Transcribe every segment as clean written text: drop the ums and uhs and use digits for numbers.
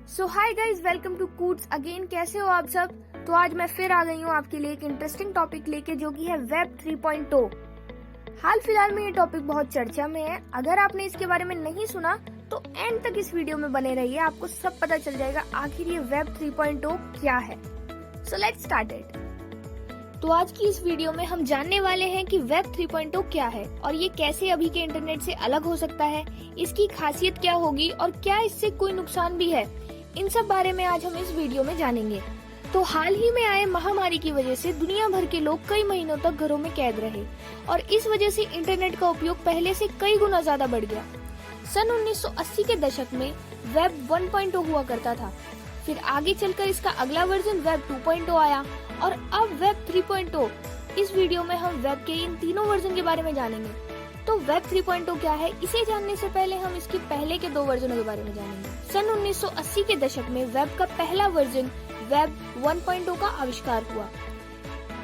So hi guys, welcome to कूट्स again. कैसे हो आप सब? तो आज मैं फिर आ गई हूँ आपके लिए एक इंटरेस्टिंग टॉपिक लेके, जो कि है वेब 3.0। हाल फिलहाल में ये टॉपिक बहुत चर्चा में है। अगर आपने इसके बारे में नहीं सुना तो एंड तक इस वीडियो में बने रहिए, आपको सब पता चल जाएगा आखिर ये वेब 3.0 क्या है। So let's start it. तो आज की इस वीडियो में हम जानने वाले हैं कि वेब 3.0 क्या है और ये कैसे अभी के इंटरनेट से अलग हो सकता है, इसकी खासियत क्या होगी और क्या इससे कोई नुकसान भी है। इन सब बारे में आज हम इस वीडियो में जानेंगे। तो हाल ही में आए महामारी की वजह से दुनिया भर के लोग कई महीनों तक घरों में कैद रहे और इस वजह से इंटरनेट का उपयोग पहले से कई गुना ज्यादा बढ़ गया। सन 1980 के दशक में वेब 1.0 हुआ करता था, फिर आगे चलकर इसका अगला वर्जन वेब 2.0 आया और अब वेब 3.0। इस वीडियो में हम वेब के इन तीनों वर्जन के बारे में जानेंगे। तो वेब 3.0 क्या है, इसे जानने से पहले हम इसके पहले के दो वर्जनों के बारे में जानेंगे। सन 1980 के दशक में वेब का पहला वर्जन वेब 1.0 का आविष्कार हुआ,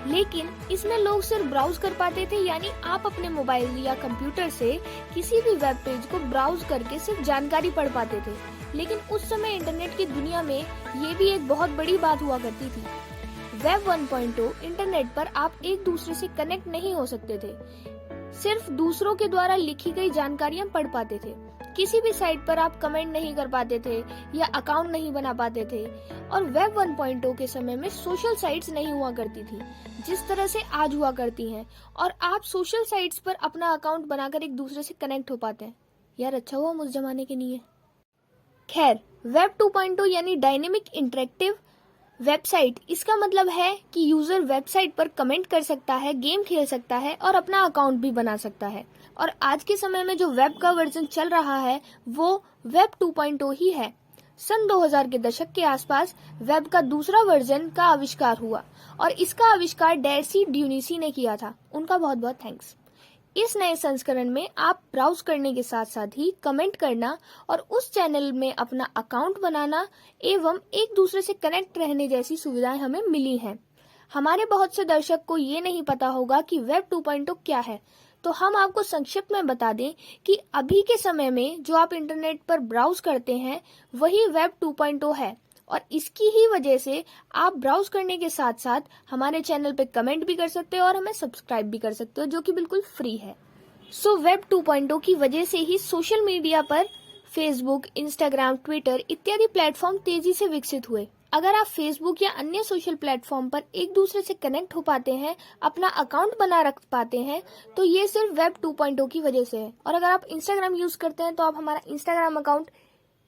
लेकिन इसमें लोग सिर्फ ब्राउज कर पाते थे, यानी आप अपने मोबाइल या कंप्यूटर से किसी भी वेब पेज को ब्राउज करके सिर्फ जानकारी पढ़ पाते थे। लेकिन उस समय इंटरनेट की दुनिया में ये भी एक बहुत बड़ी बात हुआ करती थी। वेब 1.0 इंटरनेट पर आप एक दूसरे से कनेक्ट नहीं हो सकते थे, सिर्फ दूसरों के द्वारा लिखी गई जानकारियां पढ़ पाते थे। किसी भी साइट पर आप कमेंट नहीं कर पाते थे या अकाउंट नहीं बना पाते थे। और वेब 1.0 के समय में सोशल साइट्स नहीं हुआ करती थी जिस तरह से आज हुआ करती हैं, और आप सोशल साइट्स पर अपना अकाउंट बनाकर एक दूसरे से कनेक्ट हो पाते हैं। यार अच्छा हुआ हम उस जमाने के नहीं है। खैर, वेब 2.0 यानी डायनेमिक इंटरेक्टिव वेबसाइट, इसका मतलब है कि यूजर वेबसाइट पर कमेंट कर सकता है, गेम खेल सकता है और अपना अकाउंट भी बना सकता है। और आज के समय में जो वेब का वर्जन चल रहा है वो वेब 2.0 ही है। सन 2000 के दशक के आसपास वेब का दूसरा वर्जन का आविष्कार हुआ और इसका आविष्कार डैर्सी ड्यूनिसी ने किया था। उनका बहुत बहुत थैंक्स। इस नए संस्करण में आप ब्राउज करने के साथ साथ ही कमेंट करना और उस चैनल में अपना अकाउंट बनाना एवं एक दूसरे से कनेक्ट रहने जैसी सुविधाएं हमें मिली हैं। हमारे बहुत से दर्शक को ये नहीं पता होगा कि वेब 2.0 क्या है, तो हम आपको संक्षिप्त में बता दें कि अभी के समय में जो आप इंटरनेट पर ब्राउज करते हैं वही वेब 2.0 है, और इसकी ही वजह से आप ब्राउज करने के साथ साथ हमारे चैनल पे कमेंट भी कर सकते हो और हमें सब्सक्राइब भी कर सकते हो, जो कि बिल्कुल फ्री है। सो वेब 2.0 की वजह से ही सोशल मीडिया पर फेसबुक, इंस्टाग्राम, ट्विटर इत्यादि प्लेटफॉर्म तेजी से विकसित हुए। अगर आप फेसबुक या अन्य सोशल प्लेटफॉर्म पर एक दूसरे से कनेक्ट हो पाते हैं, अपना अकाउंट बना रख पाते हैं, तो ये सिर्फ वेब 2.0 की वजह से है। और अगर आप इंस्टाग्राम यूज करते हैं तो आप हमारा इंस्टाग्राम अकाउंट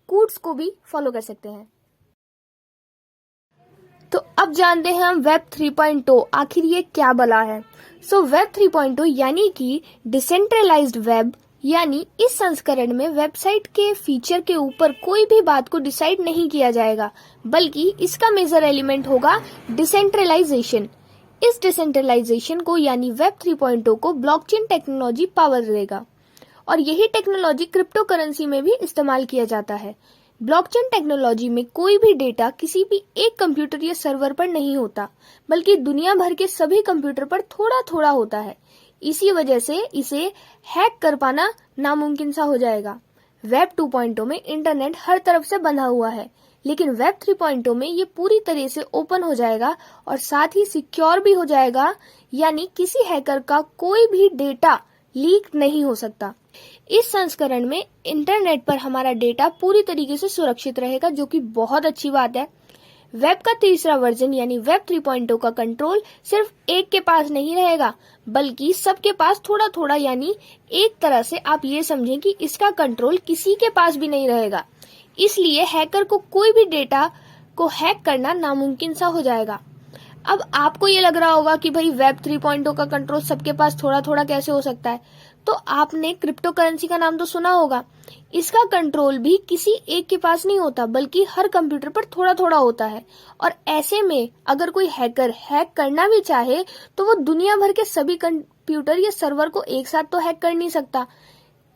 कूट्स को भी फॉलो कर सकते हैं। तो अब जानते हैं हम वेब 3.0 आखिर ये क्या बला है। सो वेब 3.0 यानी कि डिसेंट्रलाइज्ड वेब, यानी इस संस्करण में वेबसाइट के फीचर के ऊपर कोई भी बात को डिसाइड नहीं किया जाएगा, बल्कि इसका मेजर एलिमेंट होगा डिसेंट्रलाइजेशन। इस डिसेंट्रलाइजेशन को यानी वेब 3.0 को ब्लॉकचेन टेक्नोलॉजी पावर देगा, और यही टेक्नोलॉजी क्रिप्टो करेंसी में भी इस्तेमाल किया जाता है। ब्लॉकचेन टेक्नोलॉजी में कोई भी डेटा किसी भी एक कंप्यूटर या सर्वर पर नहीं होता, बल्कि दुनिया भर के सभी कंप्यूटर पर थोड़ा थोड़ा होता है। इसी वजह से इसे हैक कर पाना नामुमकिन सा हो जाएगा। वेब 2.0 में इंटरनेट हर तरफ से बंधा हुआ है, लेकिन वेब 3.0 में ये पूरी तरह से ओपन हो जाएगा और साथ ही सिक्योर भी हो जाएगा, यानी किसी हैकर का कोई भी डेटा लीक नहीं हो सकता। इस संस्करण में इंटरनेट पर हमारा डेटा पूरी तरीके से सुरक्षित रहेगा, जो कि बहुत अच्छी बात है। वेब का तीसरा वर्जन यानी वेब 3.0 का कंट्रोल सिर्फ एक के पास नहीं रहेगा, बल्कि सबके पास थोड़ा थोड़ा, यानी एक तरह से आप ये समझें कि इसका कंट्रोल किसी के पास भी नहीं रहेगा। इसलिए हैकर को कोई भी डेटा को हैक करना नामुमकिन सा हो जाएगा। अब आपको ये लग रहा होगा कि भाई वेब 3.0 का कंट्रोल सबके पास थोड़ा थोड़ा कैसे हो सकता है, तो आपने क्रिप्टो करेंसी का नाम तो सुना होगा। इसका कंट्रोल भी किसी एक के पास नहीं होता, बल्कि हर कंप्यूटर पर थोड़ा थोड़ा होता है। और ऐसे में अगर कोई हैकर हैक करना भी चाहे तो वो दुनिया भर के सभी कंप्यूटर या सर्वर को एक साथ तो हैक कर नहीं सकता।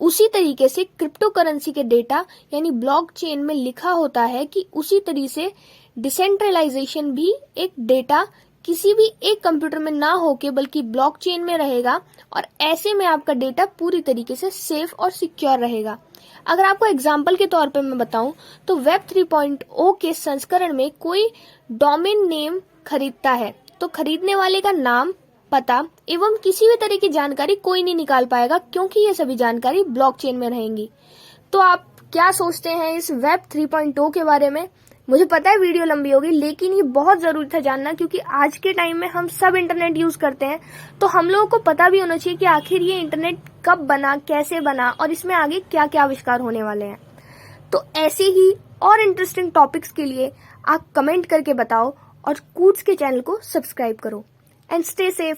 उसी तरीके से क्रिप्टो करेंसी के डेटा यानी ब्लॉकचेन में लिखा होता है कि उसी तरीके से डिसेंट्रलाइजेशन भी एक डेटा किसी भी एक कंप्यूटर में ना होके बल्कि ब्लॉकचेन में रहेगा और ऐसे में आपका डेटा पूरी तरीके से सेफ और सिक्योर रहेगा। अगर आपको एग्जाम्पल के तौर पे मैं बताऊं तो वेब 3.0 के संस्करण में कोई डोमेन नेम खरीदता है तो खरीदने वाले का नाम, पता एवं किसी भी तरह की जानकारी कोई नहीं निकाल पाएगा, क्योंकि ये सभी जानकारी ब्लॉकचेन में रहेंगी। तो आप क्या सोचते हैं इस वेब 3.0 के बारे में? मुझे पता है वीडियो लंबी होगी, लेकिन ये बहुत जरूरी था जानना, क्योंकि आज के टाइम में हम सब इंटरनेट यूज करते हैं, तो हम लोगों को पता भी होना चाहिए कि आखिर ये इंटरनेट कब बना, कैसे बना और इसमें आगे क्या क्या आविष्कार होने वाले हैं। तो ऐसे ही और इंटरेस्टिंग टॉपिक्स के लिए आप कमेंट करके बताओ और कूट्स के चैनल को सब्सक्राइब करो एंड स्टे सेफ।